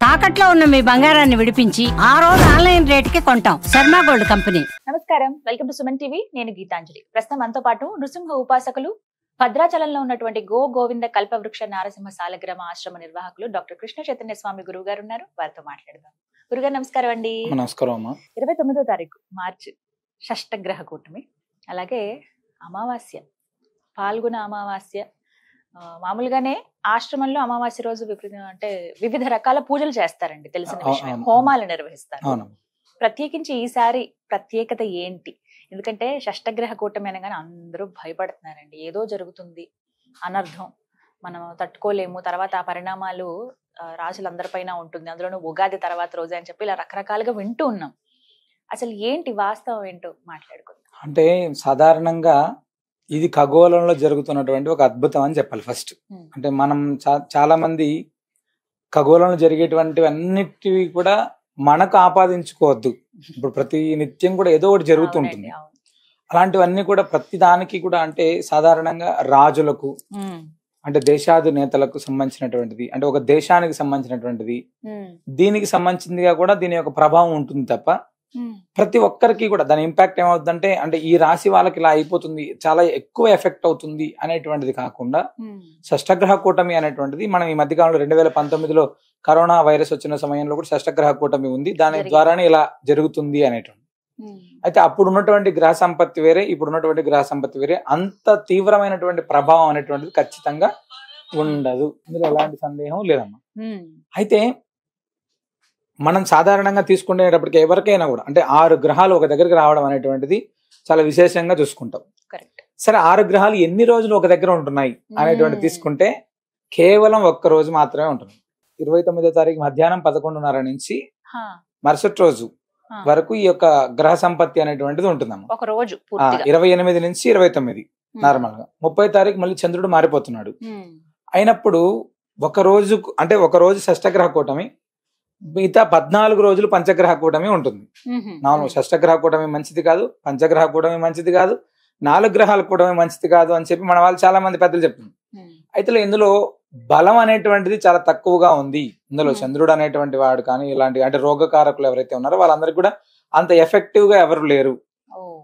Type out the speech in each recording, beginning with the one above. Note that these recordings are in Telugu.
తాకట్లో ఉన్న మీ బంగారాన్ని విడిపించి ఆ రోజు ఆన్లైన్ రేటుకి కొంటాం. Sharma gold company. నమస్కారం, వెల్కమ్ టు సుమన్ టీవీ. నేను గీతాంజలి. ప్రస్తుతం మనతో పాటు నృసింహ ఉపాసకులు, భద్రాచలంలో ఉన్నటువంటి గోవింద కల్పవృక్ష నారసింహ సాలగ్రామ ఆశ్రమ నిర్వాహకులు డాక్టర్ కృష్ణ చైతన్య స్వామి గురువు గారు ఉన్నారు. వారితో మాట్లాడదాం. గురుగారు నమస్కారం అండి. నమస్కారం అమ్మా. 29వ తారీఖు మార్చి షష్టగ్రహ కూటమి, అలాగే అమావాస్య, పాల్గొన అమావాస్య. మామూలుగానే ఆశ్రమంలో అమావాస్య రోజు వివిధ రకాల పూజలు చేస్తారండి, తెలిసిన విషయం. హోమాలు నిర్వహిస్తారు. ప్రత్యేకించి ఈసారి ప్రత్యేకత ఏంటి? ఎందుకంటే షష్టగ్రహ కూటమి అనగానే అందరూ భయపడుతున్నారండి. ఏదో జరుగుతుంది, అనర్థం, మనం తట్టుకోలేము, తర్వాత ఆ పరిణామాలు రాజులందరిపైన ఉంటుంది, అందులోనూ ఉగాది తర్వాత రోజు అని చెప్పి ఇలా రకరకాలుగా వింటూ ఉన్నాం. అసలు ఏంటి వాస్తవం ఏంటో మాట్లాడుకుందాం. అంటే సాధారణంగా ఇది ఖగోళంలో జరుగుతున్నటువంటి ఒక అద్భుతం అని చెప్పాలి ఫస్ట్. అంటే మనం చాలా మంది ఖగోళంలో జరిగేటువంటి అన్నిటివి కూడా మనకు ఆపాదించుకోవద్దు. ఇప్పుడు ప్రతి నిత్యం కూడా ఏదో ఒకటి జరుగుతుంటుంది. అలాంటివన్నీ కూడా ప్రతి దానికి కూడా అంటే సాధారణంగా రాజులకు, అంటే దేశాధినేతలకు సంబంధించినటువంటిది, అంటే ఒక దేశానికి సంబంధించినటువంటిది, దీనికి సంబంధించిందిగా కూడా దీని యొక్క ప్రభావం ఉంటుంది తప్ప ప్రతి ఒక్కరికి కూడా దాని ఇంపాక్ట్ ఏమవుతుందంటే అంటే ఈ రాశి వాళ్ళకి ఇలా అయిపోతుంది, చాలా ఎక్కువ ఎఫెక్ట్ అవుతుంది అనేటువంటిది కాకుండా షష్టగ్రహ కూటమి అనేటువంటిది మనం ఈ మధ్యకాలంలో 2019లో కరోనా వైరస్ వచ్చిన సమయంలో కూడా షష్టగ్రహ కూటమి ఉంది, దాని ద్వారానే ఇలా జరుగుతుంది అనేటువంటి. అయితే అప్పుడు ఉన్నటువంటి గ్రహ సంపత్తి వేరే, ఇప్పుడు ఉన్నటువంటి గ్రహ సంపత్తి వేరే. అంత తీవ్రమైనటువంటి ప్రభావం అనేటువంటిది ఖచ్చితంగా ఉండదు, ఇందులో ఎలాంటి సందేహం లేదమ్మా. అయితే మనం సాధారణంగా తీసుకునేటప్పటికి ఎవరికైనా కూడా అంటే 6 గ్రహాలు ఒక దగ్గరికి రావడం అనేటువంటిది చాలా విశేషంగా చూసుకుంటాం. సరే, 6 గ్రహాలు ఎన్ని రోజులు ఒక దగ్గర ఉంటున్నాయి అనేటువంటి తీసుకుంటే కేవలం ఒక్క రోజు మాత్రమే ఉంటుంది. 29వ తారీఖు మధ్యాహ్నం 11:30 నుంచి మరుసటి రోజు వరకు ఈ యొక్క గ్రహ సంపత్తి అనేటువంటిది ఉంటుందమ్మా. 28 నుంచి 29 నార్మల్ గా. 30వ తారీఖు మళ్ళీ చంద్రుడు మారిపోతున్నాడు. అయినప్పుడు ఒక రోజు షష్టగ్రహ కూటమి, మిగతా 14 రోజులు పంచగ్రహ కూటమి ఉంటుంది. నాలుగు షష్టగ్రహ కూటమి మంచిది కాదు, పంచగ్రహ కూటమి మంచిది కాదు, 4 గ్రహాల కూటమి మంచిది కాదు అని చెప్పి మన వాళ్ళు చాలా మంది పెద్దలు చెప్తున్నారు. అయితే ఇందులో బలం అనేటువంటిది చాలా తక్కువగా ఉంది. ఇందులో చంద్రుడు అనేటువంటి వాడు కానీ ఇలాంటి అంటే రోగకారకులు ఎవరైతే ఉన్నారో వాళ్ళందరికీ కూడా అంత ఎఫెక్టివ్ గా ఎవరు లేరు.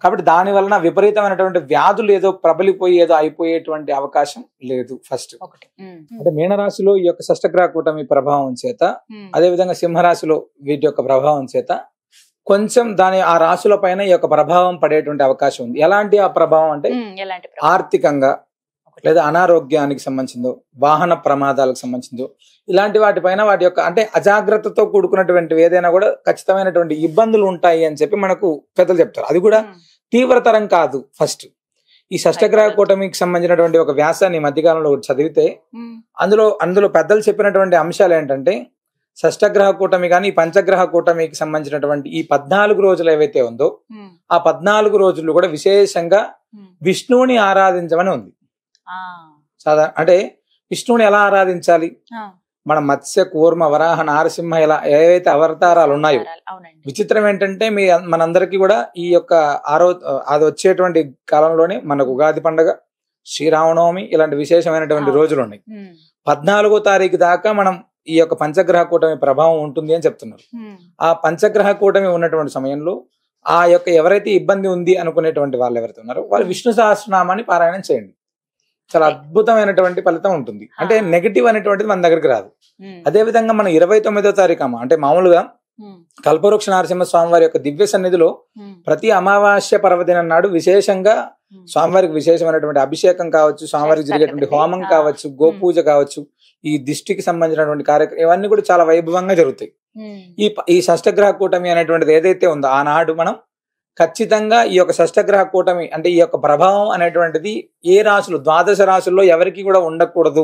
కాబట్టి దాని వలన విపరీతమైనటువంటి వ్యాధులు ఏదో ప్రబలిపోయి ఏదో అయిపోయేటువంటి అవకాశం లేదు. ఫస్ట్ అంటే మీనరాశిలో ఈ యొక్క షష్టగ్రహ కూటమి ప్రభావం చేత, అదే విధంగా సింహరాశిలో వీటి యొక్క ప్రభావం చేత కొంచెం ఆ రాశుల పైన ఈ యొక్క ప్రభావం పడేటువంటి అవకాశం ఉంది. ఎలాంటి ఆ ప్రభావం అంటే ఆర్థికంగా, లేదా అనారోగ్యానికి సంబంధించిందో, వాహన ప్రమాదాలకు సంబంధించిందో, ఇలాంటి వాటిపైన వాటి యొక్క అంటే అజాగ్రత్తతో కూడుకున్నటువంటి ఏదైనా కూడా ఖచ్చితమైనటువంటి ఇబ్బందులు ఉంటాయి అని చెప్పి మనకు పెద్దలు చెప్తారు. అది కూడా తీవ్రతరం కాదు. ఫస్ట్ ఈ షష్టగ్రహ కూటమికి సంబంధించినటువంటి ఒక వ్యాసాన్ని మధ్యకాలంలో చదివితే అందులో పెద్దలు చెప్పినటువంటి అంశాలు ఏంటంటే షష్టగ్రహ కూటమి కానీ ఈ పంచగ్రహ కూటమికి సంబంధించినటువంటి ఈ 14 రోజులు ఏవైతే ఉందో ఆ 14 రోజులు కూడా విశేషంగా విష్ణువుని ఆరాధించమని ఉంది. అంటే విష్ణువుని ఎలా ఆరాధించాలి? మన మత్స్య, కూర్మ, వరాహ, నారసింహ ఇలా ఏవైతే అవతారాలు ఉన్నాయో, విచిత్రం ఏంటంటే మనందరికీ కూడా ఈ యొక్క అది వచ్చేటువంటి కాలంలోనే మనకు ఉగాది పండుగ, శ్రీరామనవమి ఇలాంటి విశేషమైనటువంటి రోజులు ఉన్నాయి. 14వ తారీఖు దాకా మనం ఈ యొక్క పంచగ్రహ కూటమి ప్రభావం ఉంటుంది అని చెప్తున్నారు. ఆ పంచగ్రహ కూటమి ఉన్నటువంటి సమయంలో ఆ యొక్క ఎవరైతే ఇబ్బంది ఉంది అనుకునేటువంటి వాళ్ళు ఎవరైతే ఉన్నారో వాళ్ళు విష్ణు సహస్రనామాన్ని పారాయణం చేయండి. చాలా అద్భుతమైనటువంటి ఫలితం ఉంటుంది. అంటే నెగటివ్ అనేటువంటిది మన దగ్గరికి రాదు. అదే విధంగా మనం 29వ తారీఖు అంటే మామూలుగా కల్పవృక్ష నరసింహ స్వామి వారి యొక్క దివ్య సన్నిధిలో ప్రతి అమావాస్య పర్వదినం నాడు విశేషంగా స్వామివారికి విశేషమైనటువంటి అభిషేకం కావచ్చు, స్వామివారికి జరిగేటువంటి హోమం కావచ్చు, గోపూజ కావచ్చు, ఈ దిష్టికి సంబంధించినటువంటి కార్యక్రమం ఇవన్నీ కూడా చాలా వైభవంగా జరుగుతాయి. ఈ షష్టగ్రహ కూటమి అనేటువంటిది ఏదైతే ఉందో ఆనాడు మనం ఖచ్చితంగా ఈ యొక్క షష్టగ్రహ కూటమి అంటే ఈ యొక్క ప్రభావం అనేటువంటిది ఏ రాశులు 12 రాశుల్లో ఎవరికి కూడా ఉండకూడదు.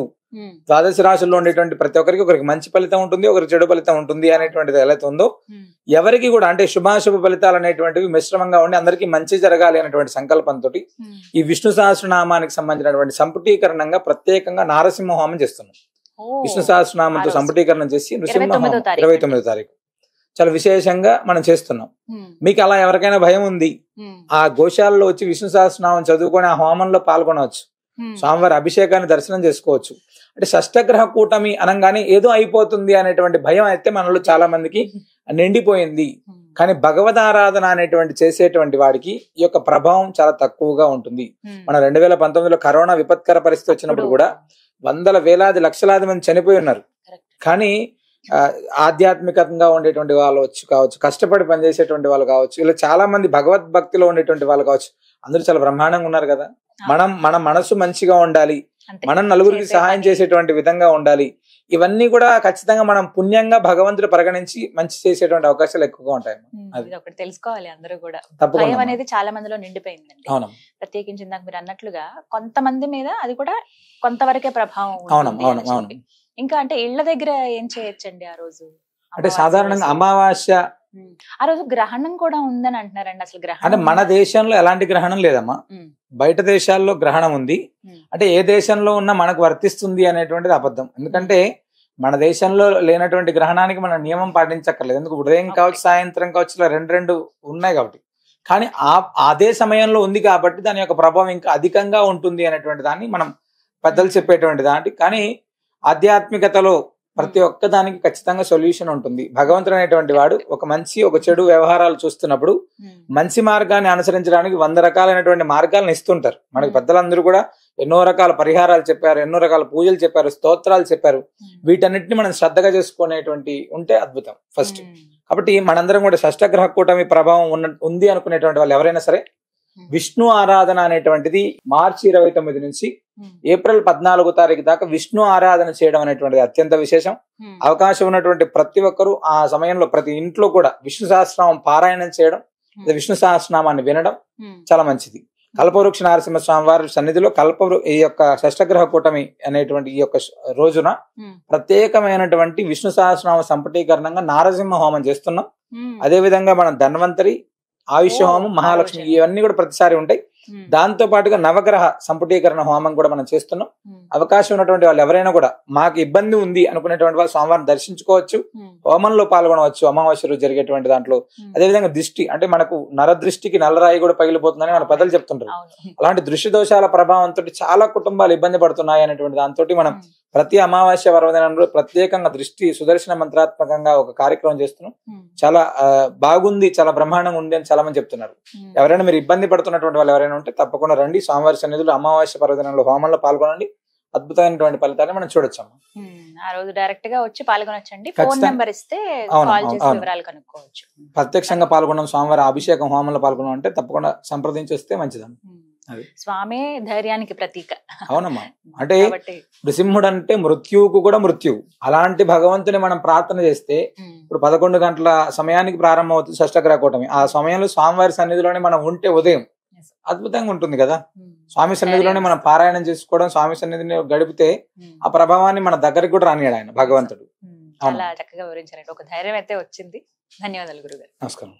12 రాశుల్లో ఉండేటువంటి ప్రతి ఒక్కరికి ఒకరికి మంచి ఫలితం ఉంటుంది, ఒకరికి చెడు ఫలితం ఉంటుంది అనేటువంటిది ఎలా ఉందో ఎవరికి కూడా అంటే శుభాశుభ ఫలితాలు అనేటువంటివి మిశ్రమంగా ఉండి అందరికీ మంచి జరగాలి అనేటువంటి సంకల్పంతో ఈ విష్ణు సహస్రనామానికి సంబంధించినటువంటి సంపుటీకరణంగా ప్రత్యేకంగా నారసింహ హోమం చేస్తున్నాం. విష్ణు సహస్రనామంతో సంపుటీకరణం చేసి నృసింహ హోమం 29వ తారీఖు చాలా విశేషంగా మనం చేస్తున్నాం. మీకు అలా ఎవరికైనా భయం ఉంది, ఆ గోశాలలో వచ్చి విష్ణు సహస్రనామం చదువుకొని ఆ హోమంలో పాల్గొనవచ్చు, స్వామివారి అభిషేకాన్ని దర్శనం చేసుకోవచ్చు. అంటే షష్టగ్రహ కూటమి అనగానే ఏదో అయిపోతుంది అనేటువంటి భయం అయితే మనలో చాలా మందికి నిండిపోయింది. కానీ భగవద్ ఆరాధన అనేటువంటి చేసేటువంటి వాడికి ఈ యొక్క ప్రభావం చాలా తక్కువగా ఉంటుంది. మన 2019లో కరోనా విపత్కర పరిస్థితి వచ్చినప్పుడు కూడా వందల వేలాది లక్షలాది మంది చనిపోయి ఉన్నారు. కానీ ఆధ్యాత్మికంగా ఉండేటువంటి వాళ్ళు కావచ్చు, కష్టపడి పనిచేసేటువంటి వాళ్ళు కావచ్చు, ఇలా చాలా మంది భగవద్భక్తిలో ఉండేటువంటి వాళ్ళు కావచ్చు, అందరూ చాలా బ్రహ్మాండంగా ఉన్నారు కదా. మన మనసు మంచిగా ఉండాలి, మనం నలుగురికి సహాయం చేసేటువంటి విధంగా ఉండాలి. ఇవన్నీ కూడా ఖచ్చితంగా మనం పుణ్యంగా భగవంతుడు పరిగణించి మంచి చేసేటువంటి అవకాశాలు ఎక్కువగా ఉంటాయి. అది ఒకటి తెలుసుకోవాలి అందరూ కూడా. తప్పకుండా భయం అనేది చాలా మందిలో నిండిపోయిందండి. అవును, ప్రత్యేకించి ఇందాక మీరు అన్నట్లుగా కొంతమంది మీద అది కూడా కొంతవరకే ప్రభావం అవును ఉంటుంది అవును అని అవును. చెప్పి. ఇంకా అంటే ఇళ్ల దగ్గర ఏం చేయొచ్చండి ఆ రోజు? అంటే సాధారణంగా అమావాస్య ఆ రోజు గ్రహణం కూడా ఉందని అంటున్నారండి. అసలు అంటే గ్రహణం మన దేశంలో ఎలాంటి గ్రహణం లేదమ్మా, బయట దేశాల్లో గ్రహణం ఉంది. అంటే ఏ దేశంలో ఉన్నా మనకు వర్తిస్తుంది అనేటువంటిది అబద్ధం. ఎందుకంటే మన దేశంలో లేనటువంటి గ్రహణానికి మనం నియమం పాటించక్కర్లేదు. ఎందుకు ఉదయం కావచ్చు, సాయంత్రం కావచ్చు, ఇలా రెండు ఉన్నాయి కాబట్టి. కానీ అదే సమయంలో ఉంది కాబట్టి దాని యొక్క ప్రభావం ఇంకా అధికంగా ఉంటుంది అనేటువంటి దాన్ని మనం పెద్దలు చెప్పేటువంటి దాంట్లో. కానీ ఆధ్యాత్మికతలో ప్రతి ఒక్క దానికి ఖచ్చితంగా సొల్యూషన్ ఉంటుంది. భగవంతుడు అనేటువంటి వాడు ఒక మంచి ఒక చెడు వ్యవహారాలు చూస్తున్నప్పుడు మంచి మార్గాన్ని అనుసరించడానికి 100 రకాలైనటువంటి మార్గాలను ఇస్తుంటారు. మనకి పెద్దలందరూ కూడా ఎన్నో రకాల పరిహారాలు చెప్పారు, ఎన్నో రకాల పూజలు చెప్పారు, స్తోత్రాలు చెప్పారు. వీటన్నిటిని మనం శ్రద్ధగా చేసుకునేటువంటి ఉంటే అద్భుతం ఫస్ట్. కాబట్టి మనందరం కూడా షష్టగ్రహ కూటమి ప్రభావం ఉంది అనుకునేటువంటి వాళ్ళు ఎవరైనా సరే విష్ణు ఆరాధన అనేటువంటిది మార్చి 29 నుంచి ఏప్రిల్ 14 తారీఖు దాకా విష్ణు ఆరాధన చేయడం అనేటువంటిది అత్యంత విశేషం. అవకాశం ఉన్నటువంటి ప్రతి ఒక్కరూ ఆ సమయంలో ప్రతి ఇంట్లో కూడా విష్ణు సహస్రనామం పారాయణం చేయడం, విష్ణు సహస్రనామాన్ని వినడం చాలా మంచిది. కల్పవృక్ష నరసింహ స్వామి వారి సన్నిధిలో ఈ యొక్క షష్టగ్రహ కూటమి అనేటువంటి ఈ యొక్క రోజున ప్రత్యేకమైనటువంటి విష్ణు సహస్రనామ సంపుటీకరణంగా నారసింహ హోమం చేస్తున్నాం. అదే విధంగా మనం ధన్వంతరి, ఆయుష్య హోమం, మహాలక్ష్మి ఇవన్నీ కూడా ప్రతిసారి ఉంటాయి. దాంతో పాటుగా నవగ్రహ సంపుటీకరణ హోమం కూడా మనం చేస్తున్నాం. అవకాశం ఉన్నటువంటి వాళ్ళు ఎవరైనా కూడా మాకు ఇబ్బంది ఉంది అనుకునేటువంటి వాళ్ళు స్వామివారిని దర్శించుకోవచ్చు, హోమంలో పాల్గొనవచ్చు అమావాస్య రోజు జరిగేటువంటి దాంట్లో. అదేవిధంగా దృష్టి అంటే మనకు నరదృష్టికి నల్లరాయి కూడా పగిలిపోతుందని మన పెద్దలు చెప్తుంటారు. అలాంటి దృష్టి దోషాల ప్రభావంతో చాలా కుటుంబాలు ఇబ్బంది పడుతున్నాయి అనేటువంటి దాంతో మనం ప్రతి అమావాస్య పర్వదినంలో ప్రత్యేకంగా దృష్టి సుదర్శన మంత్రాత్మకంగా ఒక కార్యక్రమం చేస్తున్నాం. చాలా బాగుంది, చాలా బ్రహ్మాండంగా ఉంది అని చాలా మంది చెప్తున్నారు. ఎవరైనా మీరు ఇబ్బంది పడుతున్నటువంటి వాళ్ళు ఎవరైనా ఉంటే తప్పకుండా రండి. స్వామివారి సన్నిధిలో అమావాస్య పర్వదినంలో హోమంలో పాల్గొనండి. అద్భుతమైనటువంటి ఫలితాన్ని మనం చూడొచ్చమ్మా. ఆ రోజు డైరెక్ట్ గా వచ్చి పాల్గొనొచ్చండి. ఫోన్ నెంబర్ ఇస్తే కాల్ చేసి వివరాలు కనుక్కోవచ్చు. ప్రత్యక్షంగా పాల్గొన్నాం, స్వామివారి అభిషేకం హోమంలో పాల్గొన్నాం అంటే తప్పకుండా సంప్రదించి వస్తే మంచిదమ్మా. స్వామి ధైర్యానికి ప్రతీక. అవునమ్మా. అంటే నృసింహుడు అంటే మృత్యువుకు కూడా మృత్యువు. అలాంటి భగవంతుని మనం ప్రార్థన చేస్తే ఇప్పుడు 11 గంటల సమయానికి ప్రారంభం అవుతుంది షష్టగ్రహ కూటమి. ఆ సమయంలో స్వామివారి సన్నిధిలోనే మనం ఉంటే ఉదయం అద్భుతంగా ఉంటుంది కదా. స్వామి సన్నిధిలోనే మనం పారాయణం చేసుకోవడం, స్వామి సన్నిధిని గడిపితే ఆ ప్రభావాన్ని మన దగ్గరికి కూడా రానియాడు ఆయన భగవంతుడు. చాలా చక్కగా వివరించారండి. ఒక ధైర్యం అయితే వచ్చింది. ధన్యవాదాలు గురుగారు. నమస్కారం.